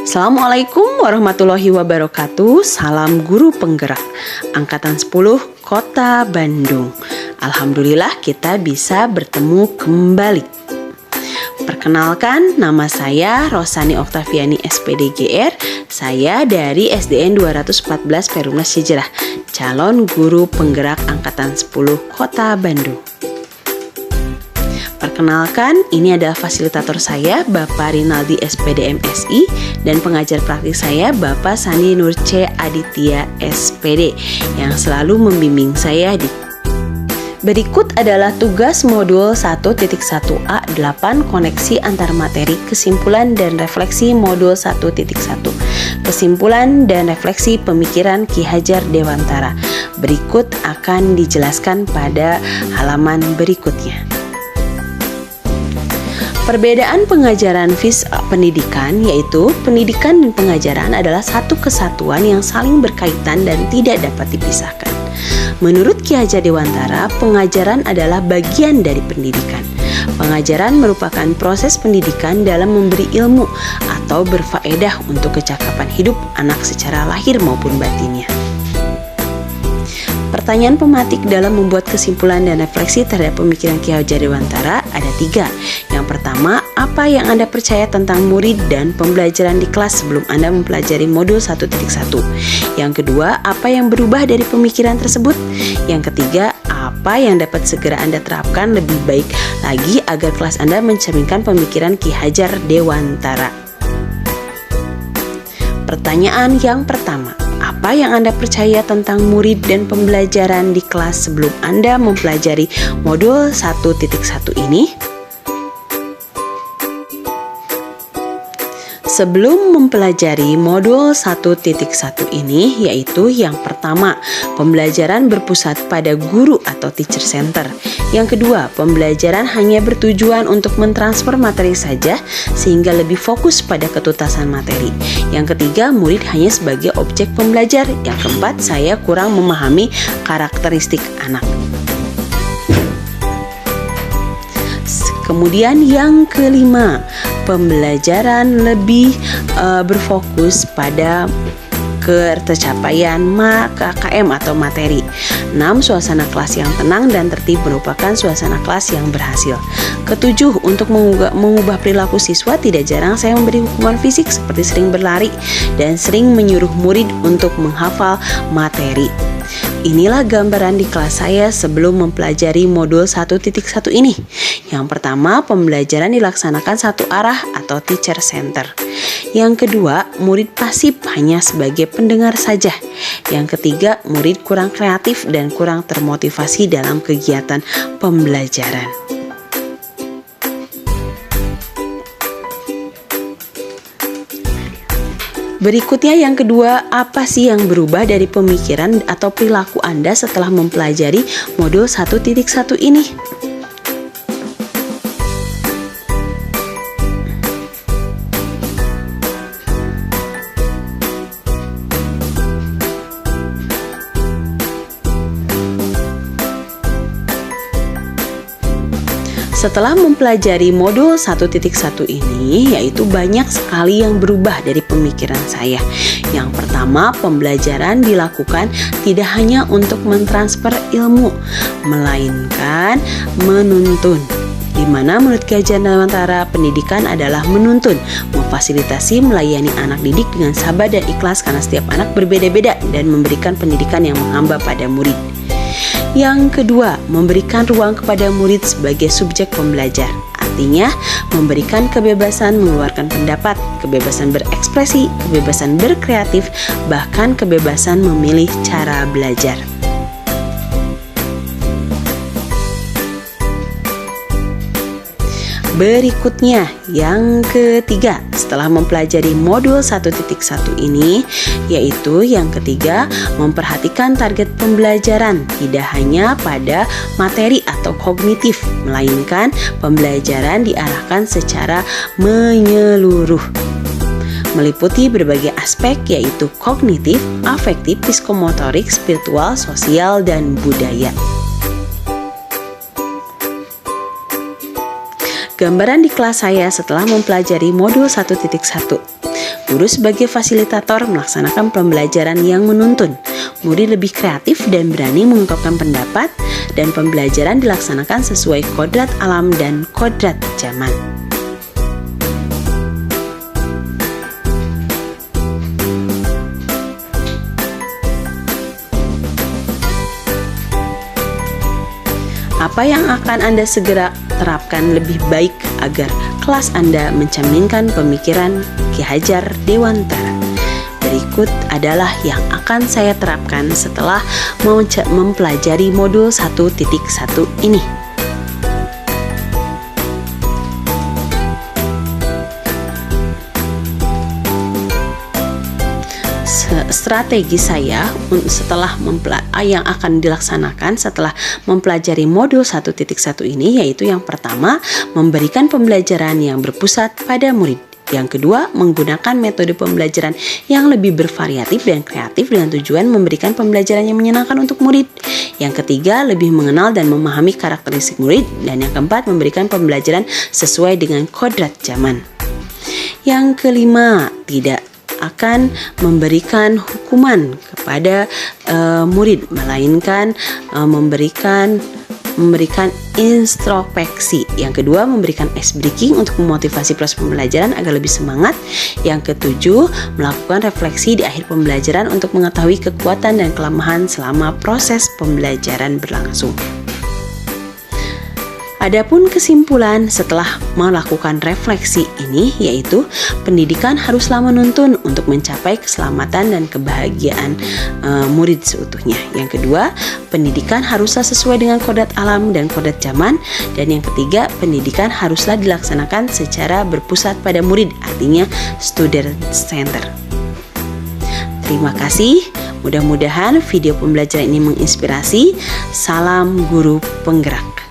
Assalamualaikum warahmatullahi wabarakatuh. Salam guru penggerak Angkatan 10 Kota Bandung. Alhamdulillah kita bisa bertemu kembali. Perkenalkan, nama saya Rosani Oktaviani SPD GR. Saya dari SDN 214 Perumnas Hijrah, calon guru penggerak Angkatan 10 Kota Bandung. Perkenalkan, ini adalah fasilitator saya, Bapak Rinaldi SPD MSI, dan pengajar praktik saya, Bapak Sandi Nur C Aditya SPD, yang selalu membimbing saya di. Berikut adalah tugas modul 1.1A 8 koneksi antar materi, kesimpulan dan refleksi modul 1.1. Kesimpulan dan refleksi pemikiran Ki Hajar Dewantara. Berikut akan dijelaskan pada halaman berikutnya. Perbedaan pengajaran pendidikan, yaitu pendidikan dan pengajaran adalah satu kesatuan yang saling berkaitan dan tidak dapat dipisahkan. Menurut Ki Hajar Dewantara, pengajaran adalah bagian dari pendidikan. Pengajaran merupakan proses pendidikan dalam memberi ilmu atau berfaedah untuk kecakapan hidup anak secara lahir maupun batinnya. Pertanyaan pematik dalam membuat kesimpulan dan refleksi terhadap pemikiran Ki Hajar Dewantara ada 3. Yang pertama, apa yang Anda percaya tentang murid dan pembelajaran di kelas sebelum Anda mempelajari modul 1.1? Yang kedua, apa yang berubah dari pemikiran tersebut? Yang ketiga, apa yang dapat segera Anda terapkan lebih baik lagi agar kelas Anda mencerminkan pemikiran Ki Hajar Dewantara? Pertanyaan yang pertama, apa yang Anda percaya tentang murid dan pembelajaran di kelas sebelum Anda mempelajari modul 1.1 ini? Sebelum mempelajari modul 1.1 ini, yaitu yang pertama, pembelajaran berpusat pada guru atau teacher center. Yang kedua, pembelajaran hanya bertujuan untuk mentransfer materi saja sehingga lebih fokus pada ketuntasan materi. Yang ketiga, murid hanya sebagai objek pembelajar. Yang keempat, saya kurang memahami karakteristik anak. Kemudian yang kelima, pembelajaran lebih berfokus pada tercapaian KKM atau materi. 6. Suasana kelas yang tenang dan tertib merupakan suasana kelas yang berhasil. Ketujuh, untuk mengubah perilaku siswa, tidak jarang saya memberi hukuman fisik seperti sering berlari dan sering menyuruh murid untuk menghafal materi. Inilah gambaran di kelas saya sebelum mempelajari modul 1.1 ini. Yang pertama, pembelajaran dilaksanakan satu arah atau teacher center. Yang kedua, murid pasif hanya sebagai pendengar saja. Yang ketiga, murid kurang kreatif dan kurang termotivasi dalam kegiatan pembelajaran. Berikutnya yang kedua, apa sih yang berubah dari pemikiran atau perilaku Anda setelah mempelajari modul 1.1 ini? Setelah mempelajari modul 1.1 ini, yaitu banyak sekali yang berubah dari pemikiran saya. Yang pertama, pembelajaran dilakukan tidak hanya untuk mentransfer ilmu, melainkan menuntun. Di mana menurut Ki Hajar Dewantara, pendidikan adalah menuntun, memfasilitasi, melayani anak didik dengan sabar dan ikhlas karena setiap anak berbeda-beda dan memberikan pendidikan yang menghamba pada murid. Yang kedua, memberikan ruang kepada murid sebagai subjek pembelajar. Artinya, memberikan kebebasan mengeluarkan pendapat, kebebasan berekspresi, kebebasan berkreatif, bahkan kebebasan memilih cara belajar. Berikutnya, yang ketiga, setelah mempelajari modul 1.1 ini, yaitu yang ketiga, memperhatikan target pembelajaran tidak hanya pada materi atau kognitif, melainkan pembelajaran diarahkan secara menyeluruh, meliputi berbagai aspek yaitu kognitif, afektif, psikomotorik, spiritual, sosial, dan budaya. Gambaran di kelas saya setelah mempelajari modul 1.1. Guru sebagai fasilitator melaksanakan pembelajaran yang menuntun. Murid lebih kreatif dan berani mengungkapkan pendapat, dan pembelajaran dilaksanakan sesuai kodrat alam dan kodrat zaman. Apa yang akan Anda segera terapkan lebih baik agar kelas Anda mencerminkan pemikiran Ki Hajar Dewantara? Berikut adalah yang akan saya terapkan setelah mempelajari modul 1.1 ini. Strategi saya yang akan dilaksanakan setelah mempelajari modul 1.1 ini, yaitu yang pertama, memberikan pembelajaran yang berpusat pada murid. Yang kedua, menggunakan metode pembelajaran yang lebih bervariatif dan kreatif dengan tujuan memberikan pembelajaran yang menyenangkan untuk murid. Yang ketiga, lebih mengenal dan memahami karakteristik murid. Dan yang keempat, memberikan pembelajaran sesuai dengan kodrat zaman. Yang kelima, tidak akan memberikan hukuman kepada murid, melainkan memberikan introspeksi. Yang kedua, memberikan ice breaking untuk memotivasi proses pembelajaran agar lebih semangat. Yang ketujuh, melakukan refleksi di akhir pembelajaran untuk mengetahui kekuatan dan kelemahan selama proses pembelajaran berlangsung. Adapun kesimpulan setelah melakukan refleksi ini, yaitu pendidikan haruslah menuntun untuk mencapai keselamatan dan kebahagiaan murid seutuhnya. Yang kedua, pendidikan haruslah sesuai dengan kodrat alam dan kodrat zaman. Dan yang ketiga, pendidikan haruslah dilaksanakan secara berpusat pada murid, artinya student center. Terima kasih. Mudah-mudahan video pembelajaran ini menginspirasi. Salam guru penggerak.